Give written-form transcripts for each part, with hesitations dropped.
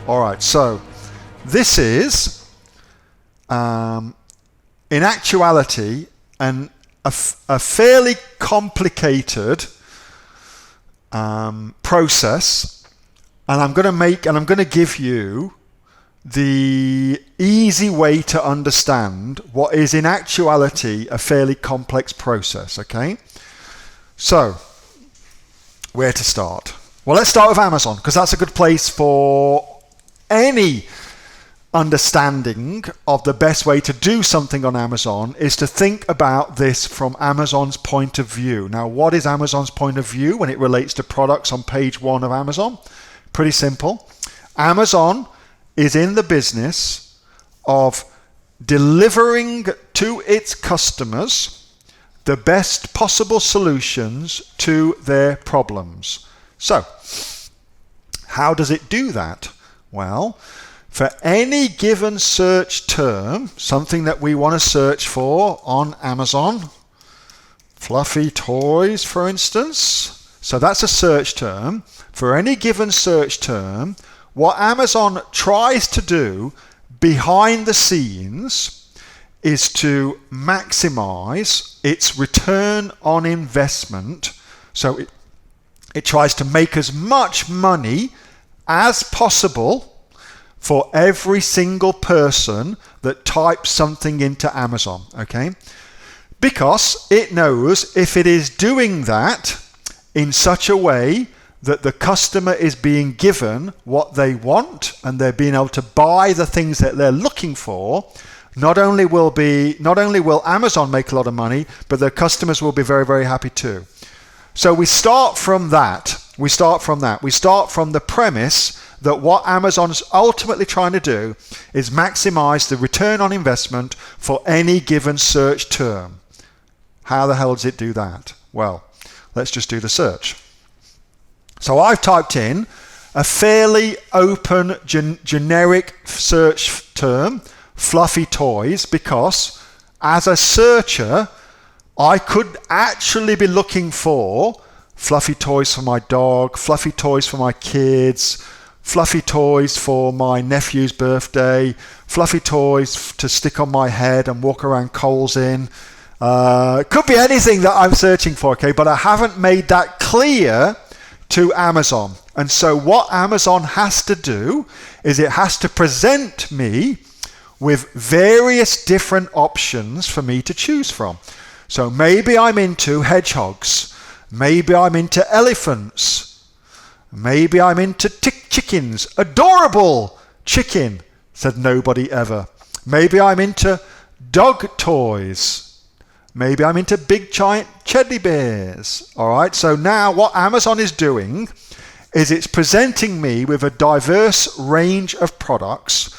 All right, so this is, in actuality, a fairly complicated process, and I'm going to give you the easy way to understand what is in actuality a fairly complex process, okay? So, where to start? Well, let's start with Amazon, because that's a good place for any understanding of the best way to do something on Amazon is to think about this from Amazon's point of view. Now, what is Amazon's point of view when it relates to products on page 1 of Amazon? Pretty simple. Amazon is in the business of delivering to its customers the best possible solutions to their problems. So, how does it do that? Well, for any given search term, something that we want to search for on Amazon, fluffy toys, for instance. So that's a search term. For any given search term, what Amazon tries to do behind the scenes is to maximize its return on investment. So it tries to make as much money as possible for every single person that types something into Amazon, okay? Because it knows if it is doing that in such a way that the customer is being given what they want and they're being able to buy the things that they're looking for, not only will Amazon make a lot of money, but their customers will be very, very happy too. So we start from that. We start from the premise that what Amazon's ultimately trying to do is maximize the return on investment for any given search term. How the hell does it do that? Well, let's just do the search. So I've typed in a fairly open, generic search term, fluffy toys, because as a searcher, I could actually be looking for fluffy toys for my dog, fluffy toys for my kids, fluffy toys for my nephew's birthday, fluffy toys to stick on my head and walk around Coles in. It could be anything that I'm searching for, okay? But I haven't made that clear to Amazon. And so what Amazon has to do is it has to present me with various different options for me to choose from. So maybe I'm into hedgehogs. Maybe I'm into elephants. Maybe I'm into chickens. Adorable chicken, said nobody ever. Maybe I'm into dog toys. Maybe I'm into big giant teddy bears. All right, so now what Amazon is doing is it's presenting me with a diverse range of products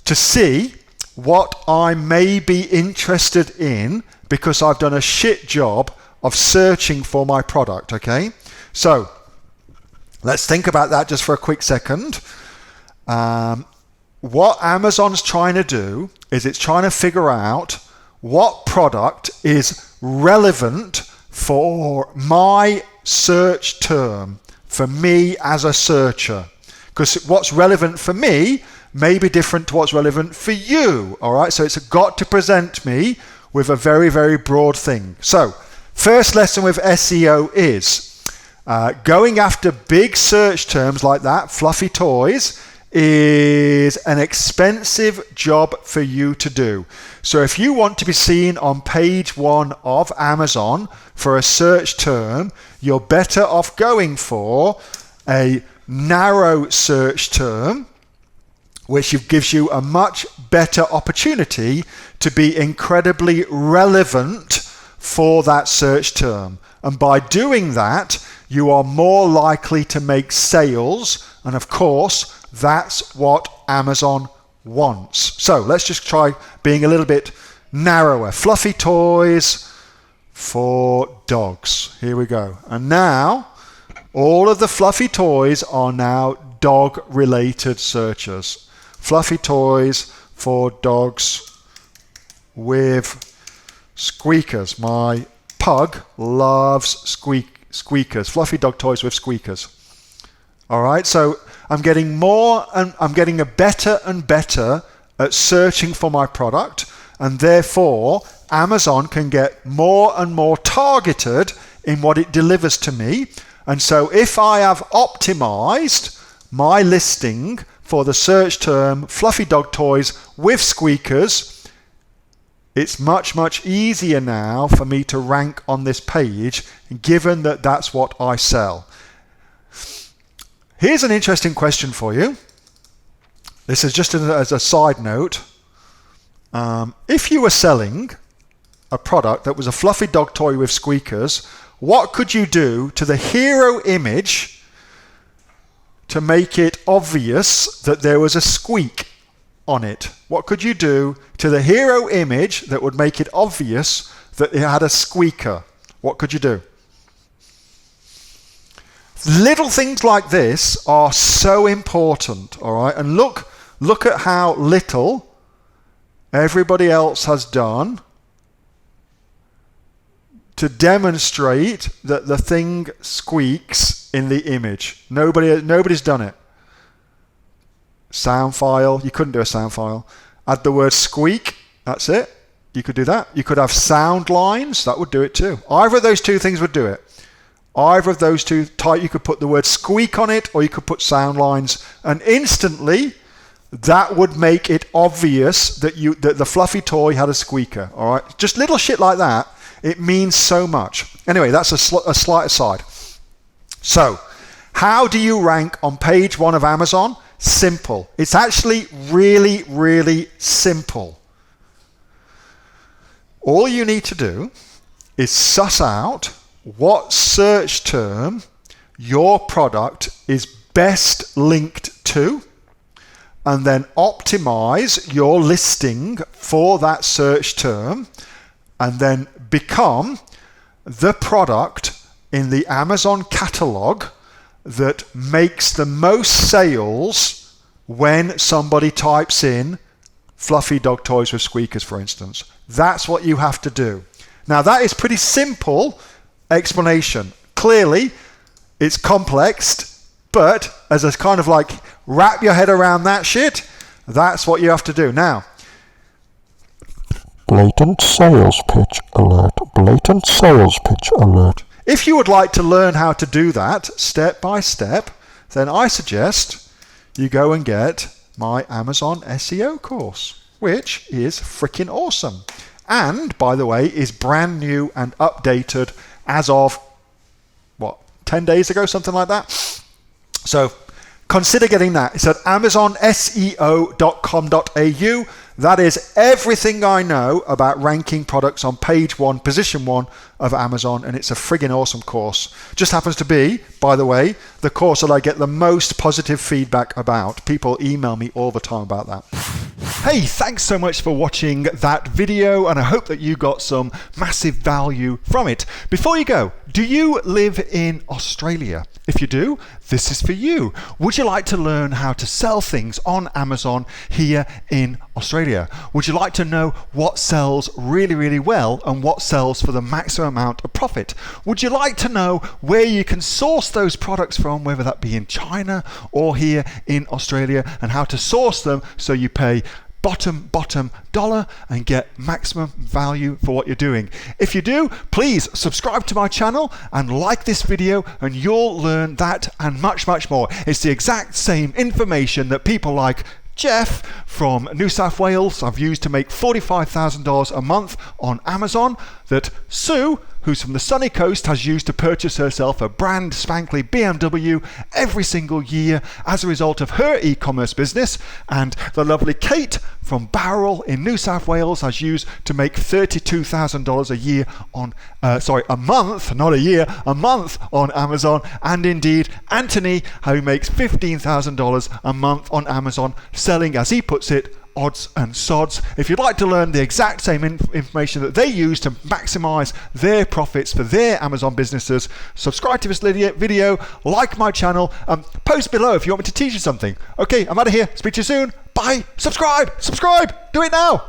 to see what I may be interested in because I've done a shit job of searching for my product, okay? So let's think about that just for a quick second. What Amazon's trying to do is it's trying to figure out what product is relevant for my search term, for me as a searcher. Because what's relevant for me may be different to what's relevant for you, all right? So it's got to present me with a very, very broad thing. So first lesson with SEO is going after big search terms like that, fluffy toys, is an expensive job for you to do. So if you want to be seen on page 1 of Amazon for a search term, you're better off going for a narrow search term, which gives you a much better opportunity to be incredibly relevant for that search term. And by doing that, you are more likely to make sales. And of course, that's what Amazon wants. So let's just try being a little bit narrower. Fluffy toys for dogs. Here we go. And now, all of the fluffy toys are now dog-related searches. Fluffy toys for dogs with squeakers. My pug loves squeakers. Fluffy dog toys with squeakers. All right, so I'm getting more and I'm getting a better and better at searching for my product, and therefore Amazon can get more and more targeted in what it delivers to me. And so if I have optimized my listing for the search term fluffy dog toys with squeakers, it's much, much easier now for me to rank on this page, given that that's what I sell. Here's an interesting question for you. This is just as a side note. If you were selling a product that was a fluffy dog toy with squeakers, what could you do to the hero image to make it obvious that there was a squeak on it? What could you do to the hero image that would make it obvious that it had a squeaker? What could you do? Little things like this are so important, all right? And look at how little everybody else has done to demonstrate that the thing squeaks in the image. Nobody's done it. Sound file, you couldn't do a sound file. Add the word squeak, that's it. You could do that. You could have sound lines, that would do it too. Either of those two things would do it. Either of those two, you could put the word squeak on it, or you could put sound lines, and instantly that would make it obvious that the fluffy toy had a squeaker. All right, just little shit like that. It means so much. Anyway, that's a slight aside. So, how do you rank on page 1 of Amazon? Simple. It's actually really, really simple. All you need to do is suss out what search term your product is best linked to, and then optimize your listing for that search term, and then become the product in the Amazon catalog that makes the most sales when somebody types in fluffy dog toys with squeakers, for instance. That's what you have to do. Now, that is pretty simple explanation. Clearly, it's complex, but as a kind of like wrap your head around that shit, that's what you have to do. Now, blatant sales pitch alert. Blatant sales pitch alert. If you would like to learn how to do that step by step, then I suggest you go and get my Amazon SEO course, which is freaking awesome. And, by the way, is brand new and updated as of, 10 days ago, something like that. So consider getting that. It's at amazonseo.com.au. That is everything I know about ranking products on page 1, position 1 of Amazon, and it's a friggin' awesome course. Just happens to be, by the way, the course that I get the most positive feedback about. People email me all the time about that. Hey, thanks so much for watching that video, and I hope that you got some massive value from it. Before you go, do you live in Australia? If you do, this is for you. Would you like to learn how to sell things on Amazon here in Australia? Would you like to know what sells really, really well and what sells for the maximum amount of profit? Would you like to know where you can source those products from, whether that be in China or here in Australia, and how to source them so you pay bottom dollar and get maximum value for what you're doing? If you do, please subscribe to my channel and like this video, and you'll learn that and much more. It's the exact same information that people like Jeff from New South Wales have used to make $45,000 a month on Amazon, that Sue, who's from the sunny coast, has used to purchase herself a brand spankly BMW every single year as a result of her e-commerce business, and the lovely Kate from Bowral in New South Wales has used to make $32,000 a year on, a month, not a year, a month on Amazon, and indeed Anthony, who makes $15,000 a month on Amazon, selling, as he puts it, odds and sods. If you'd like to learn the exact same information that they use to maximize their profits for their Amazon businesses, subscribe to this video, like my channel, post below if you want me to teach you something. Okay, I'm out of here. Speak to you soon. Bye. Subscribe. Do it now.